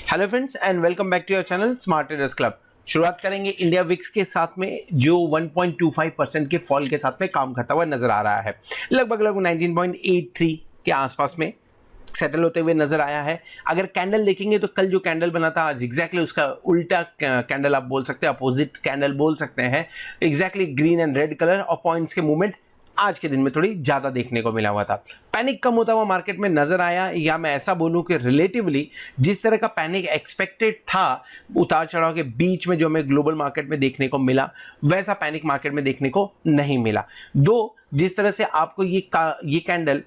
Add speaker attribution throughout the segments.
Speaker 1: Hello friends and welcome back to your channel smart traders club. शुरुआत करेंगे India VIX के साथ में जो 1.25% के फॉल के साथ में काम करता हुआ नजर आ रहा है। लगभग 19.83 के आसपास में सेटल होते हुए नजर आया है। अगर कैंडल देखेंगे तो कल जो कैंडल बना था आज एग्जैक्टली उसका उल्टा कैंडल आप बोल सकते हैं, अपोजिट कैंडल बोल सकते हैं। Exactly green and red colour और पॉइंट्स के मूवमेंट आज के दिन में थोड़ी ज्यादा देखने को मिला हुआ था। पैनिक कम होता हुआ मार्केट में नजर आया, या मैं ऐसा बोलूं कि रिलेटिवली जिस तरह का पैनिक एक्सपेक्टेड था उतार चढ़ाव के बीच में जो हमें ग्लोबल मार्केट में देखने को मिला, वैसा पैनिक मार्केट में देखने को नहीं मिला। दो जिस तरह से आपको ये candle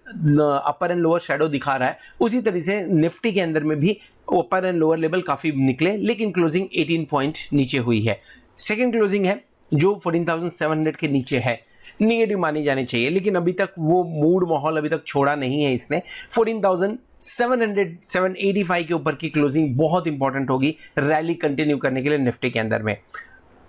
Speaker 1: upper and lower shadow दिखा रहा है, उसी तरह से निफ्टी के अंदर में भी अपर एंड लोअर लेवल काफी निकले, लेकिन क्लोजिंग 18 पॉइंट नीचे हुई है। सेकेंड क्लोजिंग है जो 14,700 के नीचे है, निगेटिव मानी जानी चाहिए, लेकिन अभी तक वो मूड माहौल अभी तक छोड़ा नहीं है इसने। 14,785 के ऊपर की क्लोजिंग बहुत इंपॉर्टेंट होगी रैली कंटिन्यू करने के लिए निफ्टी के अंदर में।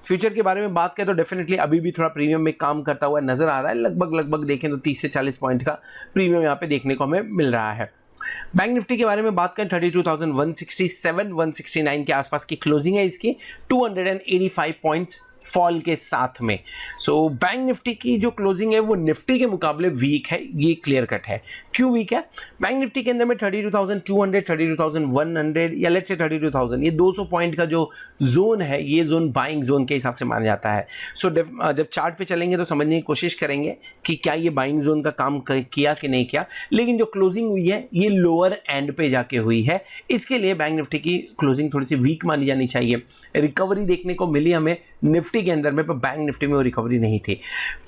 Speaker 1: फ्यूचर के बारे में बात करें तो डेफिनेटली अभी भी थोड़ा प्रीमियम में काम करता हुआ नजर आ रहा है। लगभग देखें तो 30 से 40 पॉइंट का प्रीमियम यहाँ पे देखने को हमें मिल रहा है। बैंक निफ्टी के बारे में बात करें 32,167-169 के आसपास की क्लोजिंग है इसकी, 285 पॉइंट्स फॉल के साथ में। सो बैंक निफ्टी की जो क्लोजिंग है वो निफ्टी के मुकाबले वीक है, ये क्लियर कट है। क्यों वीक है? बैंक निफ्टी के अंदर में 32,200, 32,100 या लेट्स से 32,000, ये 200 पॉइंट का जो जोन है, ये जोन बाइंग जोन के हिसाब से माना जाता है। सो जब चार्ट पे चलेंगे तो समझने की कोशिश करेंगे कि क्या ये बाइंग जोन का काम किया कि नहीं किया, लेकिन जो क्लोजिंग हुई है ये लोअर एंड पे जाके हुई है। इसके लिए बैंक निफ्टी की क्लोजिंग थोड़ी सी वीक मानी जानी चाहिए। रिकवरी देखने को मिली हमें निफ्टी के अंदर में, पर बैंक निफ्टी में वो रिकवरी नहीं थी।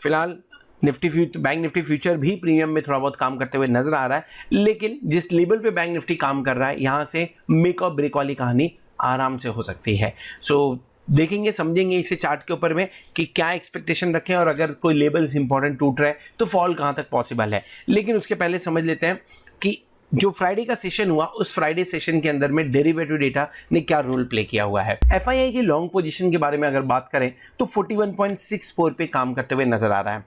Speaker 1: फिलहाल बैंक निफ्टी फ्यूचर भी प्रीमियम में थोड़ा बहुत काम करते हुए नजर आ रहा है, लेकिन जिस लेवल पे बैंक निफ्टी काम कर रहा है यहां से मेक और ब्रेक वाली कहानी आराम से हो सकती है। सो देखेंगे समझेंगे इसे चार्ट के ऊपर में कि क्या एक्सपेक्टेशन रखें, और अगर कोई लेवल्स इंपॉर्टेंट टूट रहा है तो फॉल कहां तक पॉसिबल है। लेकिन उसके पहले समझ लेते हैं कि जो फ्राइडे का सेशन हुआ उस फ्राइडे सेशन के अंदर में डेरिवेटिव डेटा ने क्या रोल प्ले किया हुआ है। एफआईआई की लॉन्ग पोजीशन के बारे में अगर बात करें तो 41.64 पे काम करते हुए नजर आ रहा है।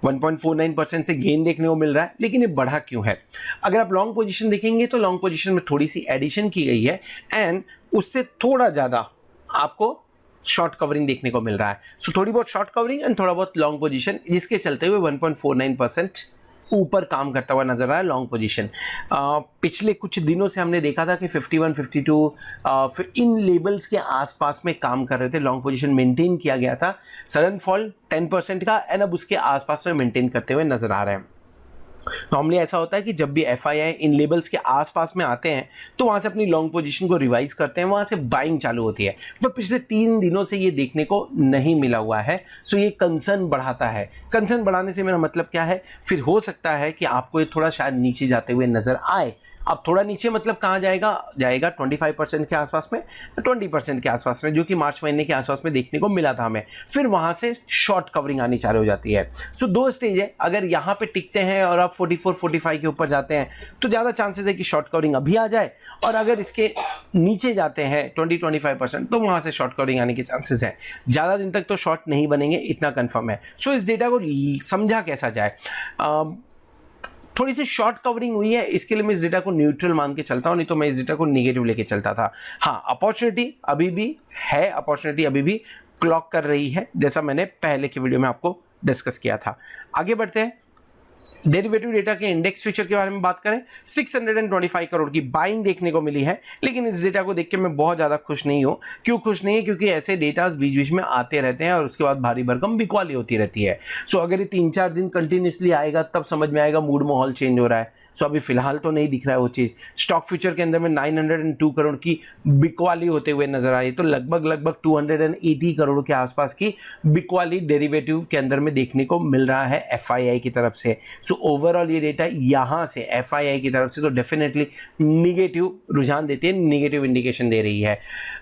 Speaker 1: 1.49% से गेन देखने को मिल रहा है, लेकिन ये बढ़ा क्यों है? अगर आप लॉन्ग पोजीशन देखेंगे तो लॉन्ग पोजीशन में थोड़ी सी एडिशन की गई है एंड उससे थोड़ा ज्यादा आपको शॉर्ट कवरिंग देखने को मिल रहा है। सो थोड़ी बहुत शॉर्ट कवरिंग एंड थोड़ा बहुत लॉन्ग पोजीशन, जिसके चलते हुए 1.49% ऊपर काम करता हुआ नजर आ रहा है लॉन्ग पोजीशन। पिछले कुछ दिनों से हमने देखा था कि 51, 52 इन लेवल्स के आसपास में काम कर रहे थे, लॉन्ग पोजीशन मेंटेन किया गया था। सडन फॉल 10% का एंड अब उसके आसपास में मेंटेन करते हुए नजर आ रहे हैं। नॉर्मली ऐसा होता है कि जब भी एफआईआई इन लेवल्स के आसपास में आते हैं तो वहां से अपनी लॉन्ग पोजीशन को रिवाइज करते हैं, वहां से बाइंग चालू होती है, पर पिछले 3 दिनों से ये देखने को नहीं मिला हुआ है। सो ये कंसर्न बढ़ाता है। कंसर्न बढ़ाने से मेरा मतलब क्या है, फिर हो सकता है कि आपको ये थोड़ा शायद नीचे जाते हुए नजर आए। अब थोड़ा नीचे मतलब कहाँ जाएगा? 25% के आसपास में, 20% के आसपास में, जो कि मार्च महीने के आसपास में देखने को मिला था हमें। फिर वहां से शॉर्ट कवरिंग आनी चालू हो जाती है। सो 2 स्टेज है, अगर यहाँ पे टिकते हैं और आप 44-45 के ऊपर जाते हैं तो ज़्यादा चांसेस है कि शॉर्ट कवरिंग अभी आ जाए, और अगर इसके नीचे जाते हैं 20-25% तो वहां से शॉर्ट कवरिंग आने के चांसेस हैं। ज़्यादा दिन तक तो शॉर्ट नहीं बनेंगे, इतना कन्फर्म है। सो इस डेटा को समझा कैसा जाए? थोड़ी सी शॉर्ट कवरिंग हुई है, इसके लिए मैं इस डेटा को न्यूट्रल मान के चलता हूं, नहीं तो मैं इस डेटा को नेगेटिव लेके चलता था। हाँ, अपॉर्चुनिटी अभी भी है, अपॉर्चुनिटी अभी भी क्लॉक कर रही है, जैसा मैंने पहले की वीडियो में आपको डिस्कस किया था। आगे बढ़ते हैं। डेरिवेटिव डेटा के इंडेक्स फ्यूचर के बारे में बात करें, 625 करोड़ की बाइंग देखने को मिली है, लेकिन इस डेटा को देख के मैं बहुत ज्यादा खुश नहीं हूं। क्यों खुश नहीं है? क्योंकि ऐसे डेटा बीच बीच में आते रहते हैं और उसके बाद भारी भरकम बिकवाली होती रहती है। सो अगर ये 3-4 दिन कंटिन्यूसली आएगा तब समझ में आएगा मूड माहौल चेंज हो रहा है। सो अभी फिलहाल तो नहीं दिख रहा है वो चीज। स्टॉक फ्यूचर के अंदर में 902 करोड़ की बिकवाली होते हुए नजर आई, तो लगभग 280 करोड़ के आसपास की बिकवाली डेरिवेटिव के अंदर में देखने को मिल रहा है एफआईआई की तरफ से। सो ओवरऑल ये डेटा यहां से एफआईआई की तरफ से तो डेफिनेटली निगेटिव रुझान देती है, निगेटिव इंडिकेशन दे रही है।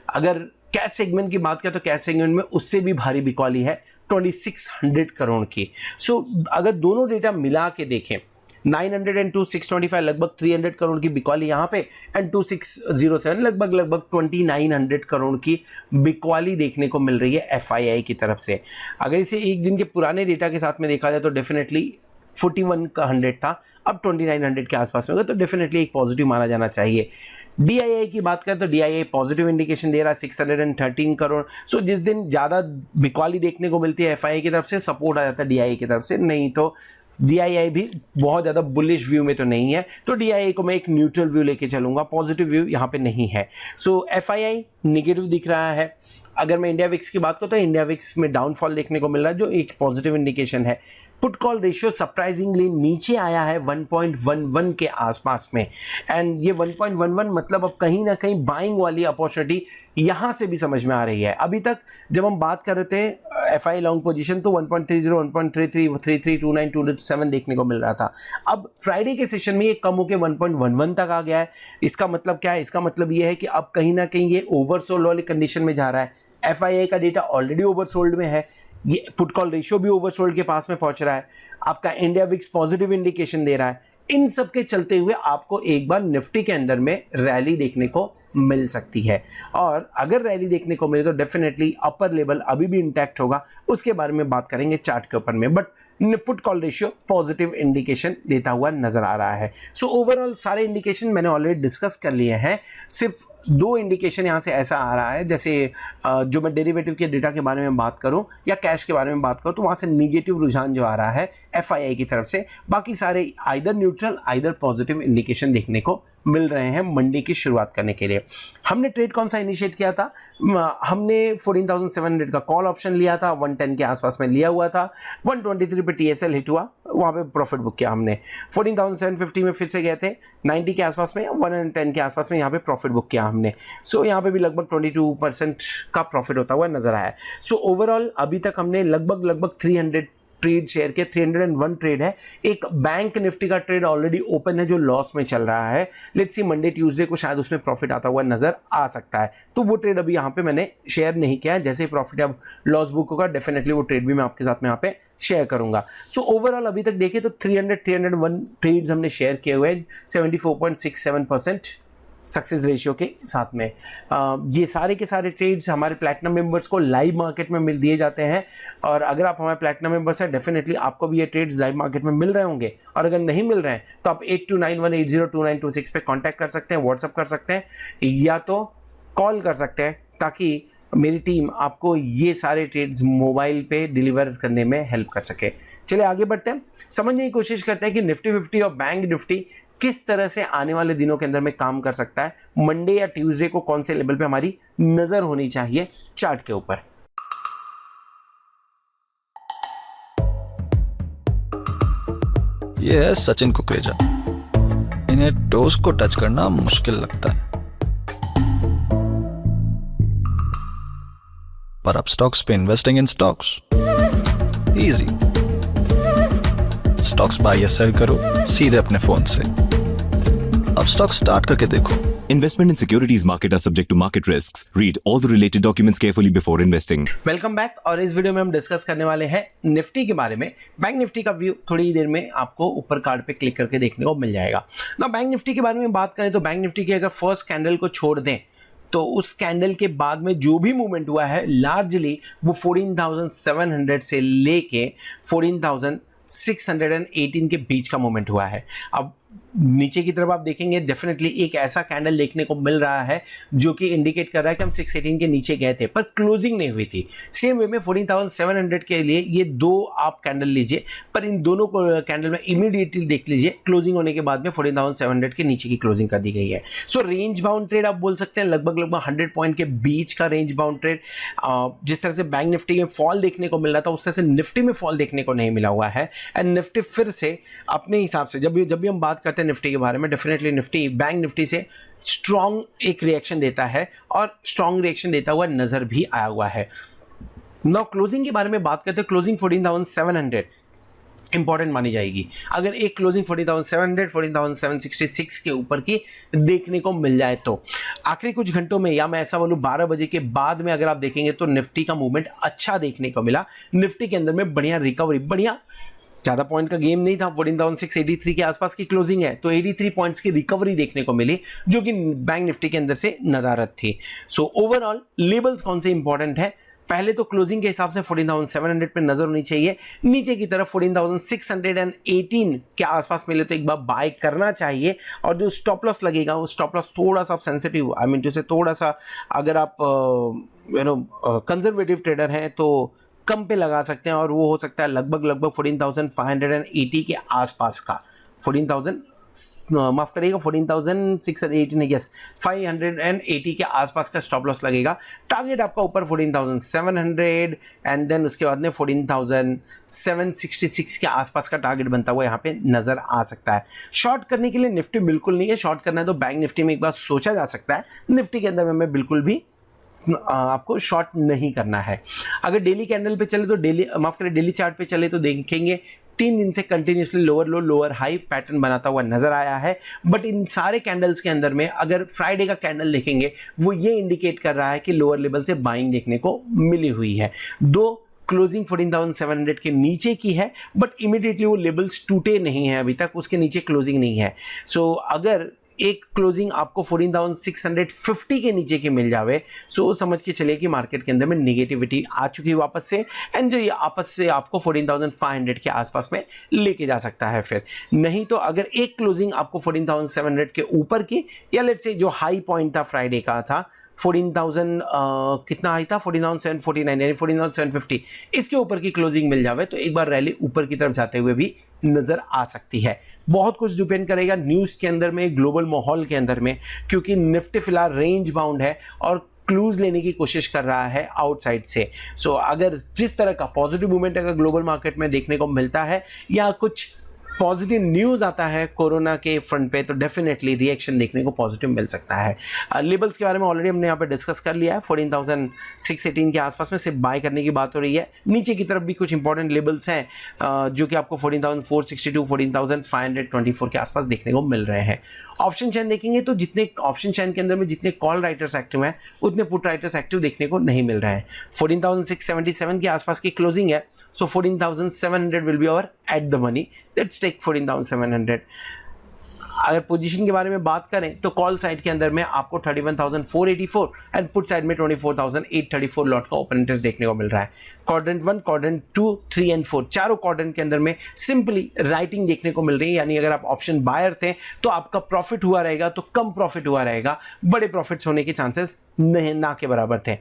Speaker 1: अगर कैश सेगमेंट की बात करें तो कैश सेगमेंट में उससे भी भारी बिकवाली है 2600 करोड़ की। सो अगर दोनों डेटा मिला के देखें, 902 625 लगभग 300 करोड़ की बिकवाली यहाँ पे, एंड 2607 लगभग 2900 करोड़ की बिकवाली देखने को मिल रही है एफआईआई की तरफ से। अगर इसे एक दिन के पुराने डेटा के साथ में देखा जाए तो डेफिनेटली 41 का 100 था, अब 2900 के आसपास में होगा, तो डेफिनेटली एक पॉजिटिव माना जाना चाहिए। DII की बात करें तो DII पॉजिटिव इंडिकेशन दे रहा है 613 करोड़। सो जिस दिन ज़्यादा बिकवाली देखने को मिलती है FII की तरफ से, सपोर्ट आ जाता है DII की तरफ से, नहीं तो DII भी बहुत ज़्यादा बुलिश व्यू में तो नहीं है, तो DII को मैं एक न्यूट्रल व्यू लेके चलूँगा, पॉजिटिव व्यू यहाँ पे नहीं है। सो FII निगेटिव दिख रहा है। अगर मैं इंडिया विक्स की बात करूँ तो इंडिया विक्स में डाउनफॉल देखने को मिल रहा है, जो एक पॉजिटिव इंडिकेशन है। पुट कॉल रेशियो सरप्राइजिंगली नीचे आया है 1.11 के आसपास में, एंड ये 1.11 मतलब अब कहीं ना कहीं बाइंग वाली अपॉर्चुनिटी यहाँ से भी समझ में आ रही है। अभी तक जब हम बात कर रहे थे FI लॉन्ग पोजीशन तो 1.30, 1.33, 33, 29, 27 देखने को मिल रहा था। अब फ्राइडे के सेशन में ये कम होकर 1.11 तक आ गया है। इसका मतलब क्या है? इसका मतलब ये है कि अब कहीं ना कहीं ये ओवरसोल्ड वाली कंडीशन में जा रहा है। FII का डेटा ऑलरेडी ओवरसोल्ड में है, ये पुट कॉल रेशियो भी ओवरसोल्ड के पास में पहुंच रहा है, आपका इंडिया विक्स पॉजिटिव इंडिकेशन दे रहा है। इन सब के चलते हुए आपको एक बार निफ्टी के अंदर में रैली देखने को मिल सकती है, और अगर रैली देखने को मिले तो डेफिनेटली अपर लेवल अभी भी इंटैक्ट होगा, उसके बारे में बात करेंगे चार्ट के ऊपर में। But put call ratio positive indication देता हुआ नजर आ रहा है। सो ओवरऑल सारे इंडिकेशन मैंने ऑलरेडी डिस्कस कर लिए हैं, सिर्फ दो इंडिकेशन यहाँ से ऐसा आ रहा है, जैसे जो मैं डेरिवेटिव के डेटा के बारे में बात करूँ या कैश के बारे में बात करूँ तो वहाँ से निगेटिव रुझान जो आ रहा है FII की तरफ से, बाकी सारे either neutral either positive indication देखने को मिल रहे हैं मंडे की शुरुआत करने के लिए। हमने ट्रेड कौन सा इनिशिएट किया था? हमने 14,700 का कॉल ऑप्शन लिया था, 110 के आसपास में लिया हुआ था, 123 पे TSL हिट हुआ, वहाँ पे प्रॉफिट बुक किया हमने। 14,750 में फिर से गए थे, 90 के आसपास में, 110 के आसपास में यहाँ पे प्रॉफिट बुक किया हमने। सो यहाँ पे भी लगभग 22% का प्रॉफिट होता हुआ नजर आया। सो ओवरऑल अभी तक हमने लगभग 300 ट्रेड शेयर के, 301 ट्रेड है। एक बैंक निफ्टी का ट्रेड ऑलरेडी ओपन है जो लॉस में चल रहा है। लेट्स सी मंडे ट्यूसडे को शायद उसमें प्रॉफिट आता हुआ नजर आ सकता है, तो वो ट्रेड अभी यहाँ पे मैंने शेयर नहीं किया है। जैसे ही प्रॉफिट अब लॉस बुक होगा डेफिनेटली वो ट्रेड भी मैं आपके साथ में यहाँ पे शेयर करूंगा। सो ओवरऑल अभी तक देखिए तो 301 ट्रेड्स हमने शेयर किए हुए, 74.67% सक्सेस रेशियो के साथ में। ये सारे के सारे ट्रेड्स हमारे प्लैटिनम मेंबर्स को लाइव मार्केट में मिल दिए जाते हैं, और अगर आप हमारे प्लैटिनम मेंबर्स हैं डेफिनेटली आपको भी ये ट्रेड्स लाइव मार्केट में मिल रहे होंगे, और अगर नहीं मिल रहे हैं तो आप 8291802926 पे कांटेक्ट कर सकते हैं, व्हाट्सअप कर सकते हैं या तो कॉल कर सकते हैं, ताकि मेरी टीम आपको ये सारे ट्रेड्स मोबाइल पे डिलीवर करने में हेल्प कर सके। चलिए आगे बढ़ते हैं, समझने की कोशिश करते हैं कि निफ्टी 50 और बैंक निफ्टी किस तरह से आने वाले दिनों के अंदर में काम कर सकता है। मंडे या ट्यूसडे को कौन से लेवल पे हमारी नजर होनी चाहिए चार्ट के ऊपर।
Speaker 2: ये है सचिन कुकरेजा, इन्हें टोस को टच करना मुश्किल लगता है, पर अब स्टॉक्स पे investing in stocks easy. Stocks buy या सेल करो सीधे अपने फोन से। अब स्टॉक स्टार्ट करके देखो।
Speaker 3: Investment in securities market are subject to market risks. Read all the related documents carefully before investing.
Speaker 1: Welcome back, और इस वीडियो में हम डिस्कस करने वाले हैं निफ्टी के बारे में। बैंक निफ्टी का व्यू थोड़ी ही देर में आपको ऊपर कार्ड पे क्लिक करके देखने को मिल जाएगा ना। बैंक निफ्टी के बारे में बात करें तो बैंक निफ्टी की अगर फर्स्ट कैंडल को छोड़ दें तो उस कैंडल के बाद में जो भी मूवमेंट हुआ है लार्जली वो 14,700 से लेके 14,618 के बीच का मूवमेंट हुआ है। अब नीचे की तरफ आप देखेंगे डेफिनेटली एक ऐसा कैंडल देखने को मिल रहा है जो कि इंडिकेट कर रहा है कि हम 618 के नीचे गए थे पर क्लोजिंग नहीं हुई थी। सेम वे में 14,700 के लिए ये दो आप कैंडल लीजिए, पर इन दोनों को कैंडल में इमीडिएटली देख लीजिए क्लोजिंग होने के बाद में 14,700 के नीचे की क्लोजिंग कर दी गई है। सो रेंज बाउंड ट्रेड आप बोल सकते हैं, लगभग 100 पॉइंट के बीच का रेंज बाउंड ट्रेड। जिस तरह से बैंक निफ्टी में फॉल देखने को मिल रहा था उस तरह से निफ्टी में फॉल देखने को नहीं मिला हुआ है, एंड निफ्टी फिर से अपने हिसाब से जब भी हम बात करते हैं निफ्टी के बारे में, डेफिनेटली निफ्टी बैंक निफ्टी से स्ट्रॉन्ग एक रिएक्शन देता है और स्ट्रॉन्ग रिएक्शन देता हुआ नजर भी आया हुआ है। नाउ क्लोजिंग के बारे में बात करते हैं, क्लोजिंग 14,700 इंपॉर्टेंट मानी जाएगी। अगर एक क्लोजिंग 14,700 14,766 के ऊपर की देखने को मिल जाए तो आखिरी कुछ घंटों में, या मैं ऐसा बोलूं 12 बजे के बाद में अगर आप देखेंगे तो निफ्टी का मूवमेंट अच्छा देखने को मिला। निफ्टी के अंदर में बढ़िया रिकवरी, बढ़िया ज़्यादा पॉइंट का गेम नहीं था, 14,683 के आसपास की क्लोजिंग है तो 83 पॉइंट्स की रिकवरी देखने को मिली जो कि बैंक निफ्टी के अंदर से नदारत थी। सो ओवरऑल लेवल्स कौन से इंपॉर्टेंट है? पहले तो क्लोजिंग के हिसाब से 14,700 पे नजर होनी चाहिए, नीचे की तरफ 14,618 के आसपास मिले तो एक बार बाय करना चाहिए। और जो स्टॉप लॉस लगेगा वो स्टॉप लॉस थोड़ा सा सेंसिटिव, आई मीन टू से थोड़ा सा, अगर आप कंजर्वेटिव ट्रेडर हैं तो कम पे लगा सकते हैं, और वो हो सकता है लगभग 14,580 के आसपास का, 14,680 यस 580 के आसपास का स्टॉप लॉस लगेगा। टारगेट आपका ऊपर 14,700 एंड देन उसके बाद में 14,766 के आसपास का टारगेट बनता हुआ यहाँ पे नजर आ सकता है। शॉर्ट करने के लिए निफ्टी बिल्कुल नहीं है, शॉर्ट करना है तो बैंक निफ्टी में एक बार सोचा जा सकता है, निफ्टी के अंदर में बिल्कुल भी आपको शॉर्ट नहीं करना है। अगर डेली कैंडल पे चले तो डेली चार्ट पे चले तो देखेंगे 3 दिन से कंटिन्यूसली लोअर लो लोअर हाई पैटर्न बनाता हुआ नजर आया है। बट इन सारे कैंडल्स के अंदर में अगर फ्राइडे का कैंडल देखेंगे वो ये इंडिकेट कर रहा है कि लोअर लेवल से बाइंग देखने को मिली हुई है। दो क्लोजिंग 14,700 के नीचे की है, बट इमीडिएटली वो लेवल्स टूटे नहीं है, अभी तक उसके नीचे क्लोजिंग नहीं है। सो अगर एक क्लोजिंग आपको 14,650 के नीचे की मिल जावे सो समझ के चलिए कि मार्केट के अंदर में नेगेटिविटी आ चुकी है वापस से, एंड जो ये आपस से आपको 14,500 के आसपास में लेके जा सकता है। फिर नहीं तो अगर एक क्लोजिंग आपको 14,700 के ऊपर की, या लेट्स से जो हाई पॉइंट था फ्राइडे का था 14,000 कितना हाई था 14,749 यानी 14,750, इसके ऊपर की क्लोजिंग मिल जावे तो एक बार रैली ऊपर की तरफ जाते हुए भी नजर आ सकती है। बहुत कुछ डिपेंड करेगा न्यूज़ के अंदर में, ग्लोबल माहौल के अंदर में, क्योंकि निफ्टी फिलहाल रेंज बाउंड है और क्लूज लेने की कोशिश कर रहा है आउटसाइड से। सो अगर जिस तरह का पॉजिटिव मूवमेंट अगर ग्लोबल मार्केट में देखने को मिलता है या कुछ पॉजिटिव न्यूज़ आता है कोरोना के फ्रंट पे तो डेफिनेटली रिएक्शन देखने को पॉजिटिव मिल सकता है। लेवल्स के बारे में ऑलरेडी हमने यहाँ पे डिस्कस कर लिया है, 14,618 के आसपास में सिर्फ बाय करने की बात हो रही है। नीचे की तरफ भी कुछ इंपॉर्टेंट लेवल्स हैं जो कि आपको 14,462 14,524 के आसपास देखने को मिल रहे हैं। ऑप्शन चैन देखेंगे तो जितने ऑप्शन चैन के अंदर में जितने कॉल राइटर्स एक्टिव हैं उतने पुट राइटर्स एक्टिव देखने को नहीं मिल रहे हैं। 14,677 के आसपास की क्लोजिंग है, so 14,700 will be our at the money, let's take 14,700। अगर पोजीशन के बारे में बात करें तो कॉल साइड के अंदर में आपको 31,484 एंड पुट साइड में 24,834 लॉट का ओपन इंटरेस्ट देखने को मिल रहा है। क्वाड्रेंट 1, क्वाड्रेंट 2, 3 एंड 4 चारों क्वाड्रेंट के अंदर में सिंपली राइटिंग देखने को मिल रही है, यानी अगर आप ऑप्शन बायर थे तो आपका प्रॉफिट हुआ रहेगा तो कम प्रॉफिट हुआ रहेगा, बड़े प्रॉफिट्स होने के चांसेस नहीं ना के बराबर थे।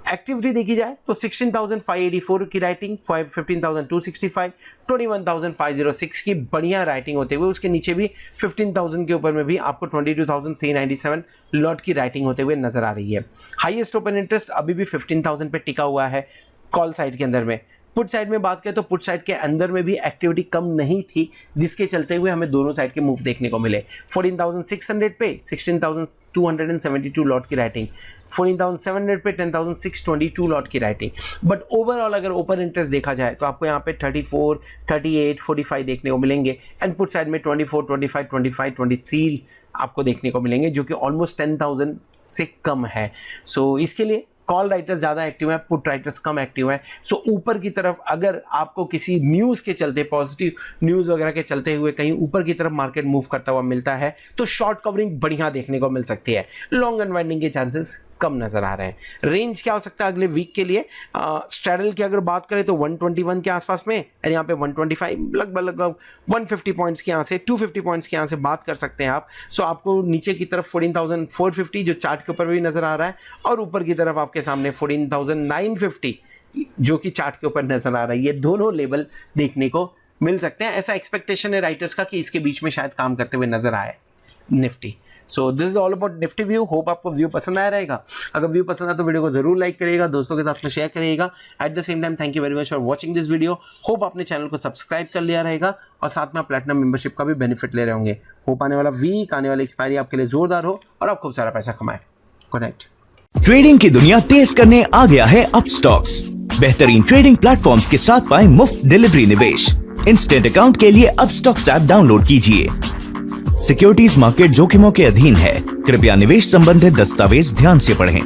Speaker 1: एक्टिविटी देखी जाए तो 16,584 की राइटिंग, 15,265, 21,506 की बढ़िया राइटिंग होते हुए उसके नीचे भी 15,000 के ऊपर में भी आपको 22,397 लॉट की राइटिंग होते हुए नजर आ रही है। हाईएस्ट ओपन इंटरेस्ट अभी भी 15,000 पे टिका हुआ है कॉल साइड के अंदर में। पुट साइड में बात करें तो पुट साइड के अंदर में भी एक्टिविटी कम नहीं थी, जिसके चलते हुए हमें दोनों साइड के मूव देखने को मिले। 14,600 पे 16,272 लॉट की राइटिंग, 14,700 पे 10,622 लॉट की राइटिंग। बट ओवरऑल अगर ओपन इंटरेस्ट देखा जाए तो आपको यहाँ पे 34, 38, 45 देखने को मिलेंगे एंड पुट साइड में 24, 25, 25, 23 आपको देखने को मिलेंगे, जो कि ऑलमोस्ट 10,000 से कम है। सो इसके लिए कॉल राइटर्स ज़्यादा एक्टिव हैं, पुट राइटर्स कम एक्टिव हैं। सो ऊपर की तरफ अगर आपको किसी न्यूज़ के चलते, पॉजिटिव न्यूज़ वगैरह के चलते हुए कहीं ऊपर की तरफ मार्केट मूव करता हुआ मिलता है तो शॉर्ट कवरिंग बढ़िया देखने को मिल सकती है। लॉन्ग अनवाइंडिंग के चांसेस कम नजर आ रहे हैं। रेंज क्या हो सकता है अगले वीक के लिए? स्ट्रैडल की अगर बात करें तो 121 के आसपास में, और यहाँ पे 125, लगभग 150 पॉइंट्स के यहाँ से 250 पॉइंट्स के यहाँ से बात कर सकते हैं आप। सो आपको नीचे की तरफ 14,450 जो चार्ट के ऊपर भी नजर आ रहा है, और ऊपर की तरफ आपके सामने 14,950 जो कि चार्ट के ऊपर नजर आ रहा है। ये दोनों लेवल देखने को मिल सकते हैं। ऐसा एक्सपेक्टेशन है राइटर्स का कि इसके बीच में शायद काम करते हुए नजर आए Nifty. So this is all about Nifty view. Hope आपको व्यू पसंद आया रहेगा। अगर व्यू पसंद आया तो वीडियो को जरूर लाइक करिएगा, दोस्तों के साथ में शेयर करिएगा। At the same time thank you very much for watching this video. Hope आपने चैनल को सब्सक्राइब कर लिया रहेगा और साथ में आप प्लैटिनम मेंबरशिप का भी बेनिफिट ले रहे होंगे। होप आने वाला वीक, आने वाली एक्सपायरी आपके लिए जोरदार हो और आप खूब सारा पैसा कमाएं। Good night.
Speaker 4: ट्रेडिंग की दुनिया तेज करने आ गया है अपस्टॉक्स। बेहतरीन ट्रेडिंग प्लेटफॉर्म्स के साथ पाएं मुफ्त डिलीवरी निवेश। इंस्टेंट अकाउंट के लिए अपस्टॉक्स ऐप डाउनलोड कीजिए। सिक्योरिटीज मार्केट जोखिमों के अधीन है, कृपया निवेश संबंधित दस्तावेज ध्यान से पढ़ें।